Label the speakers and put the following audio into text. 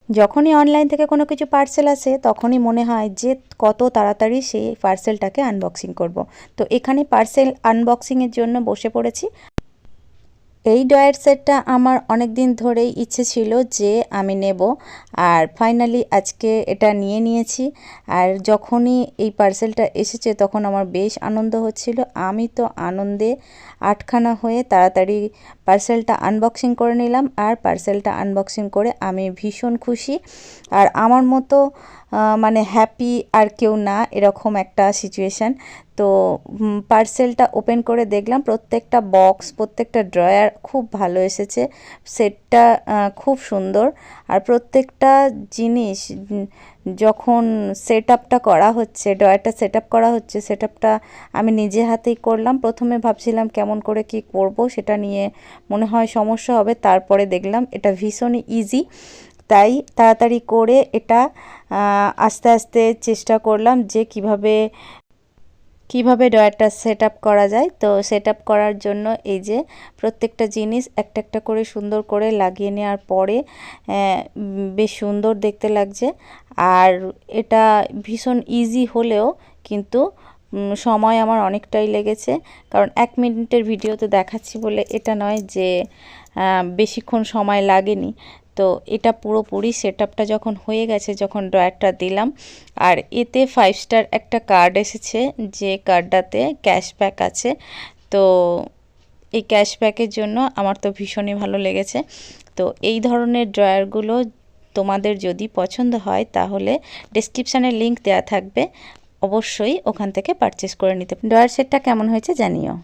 Speaker 1: যখনই অনলাইন থেকে কোনো কিছু পার্সেল আসে তখনই মনে হয় যে কত তাড়াতাড়ি সেই পার্সেলটাকে আনবক্সিং করব। তো এখানে পার্সেল আনবক্সিংয়ের জন্য বসে পড়েছি। এই ড্রয়ার সেটটা আমার অনেক দিন ধরেই ইচ্ছে ছিল যে আমি নেব, আর ফাইনালি আজকে এটা নিয়ে নিয়েছি। আর যখনই এই পার্সেলটা এসেছে তখন আমার বেশ আনন্দ হচ্ছিল। আমি তো আনন্দে আটখানা হয়ে তাড়াতাড়ি পার্সেলটা আনবক্সিং করে নিলাম, আর পার্সেলটা আনবক্সিং করে আমি ভীষণ খুশি। আর আমার মতো মানে হ্যাপি আর কেউ না, এরকম একটা সিচুয়েশান। তো পার্সেলটা ওপেন করে দেখলাম প্রত্যেকটা বক্স, প্রত্যেকটা ড্রয়ার খুব ভালো এসেছে। সেটটা খুব সুন্দর। আর প্রত্যেকটা জিনিস যখন সেট আপটা করা হচ্ছে, ড্রয়ারটা সেট আপ করা হচ্ছে, সেট আপটা আমি নিজে হাতেই করলাম। প্রথমে ভাবছিলাম কেমন করে কি করব, সেটা নিয়ে মনে হয় সমস্যা হবে, তারপরে দেখলাম এটা ভীষণই ইজি। তাই তাড়াতাড়ি করে এটা আস্তে আস্তে চেষ্টা করলাম যে কিভাবে ড্রয়ারটা সেট আপ করা যায়। তো সেট আপ করার জন্য এই যে প্রত্যেকটা জিনিস একটা একটা করে সুন্দর করে লাগিয়ে নেওয়ার পরে বেশ সুন্দর দেখতে লাগছে। আর এটা ভীষণ ইজি হলেও কিন্তু সময় আমার অনেকটাই লেগেছে, কারণ 1 মিনিটের ভিডিওতে দেখাচ্ছি বলে এটা নয় যে বেশিক্ষণ সময় লাগেনি। তো এটা পুরোপুরি সেট আপটা যখন হয়ে গেছে, যখন ড্রয়ারটা দিলাম, আর এতে 5 স্টার একটা কার্ড এসেছে, যে কার্ডটাতে ক্যাশব্যাক আছে। তো এই ক্যাশব্যাকের জন্য আমার তো ভীষণই ভালো লেগেছে। তো এই ধরনের ড্রয়ারগুলো তোমাদের যদি পছন্দ হয় তাহলে ডেসক্রিপশানে লিংক দেওয়া থাকবে, অবশ্যই ওখান থেকে পারচেস করে নিতে। ড্রয়ার সেটটা কেমন হয়েছে জানিও।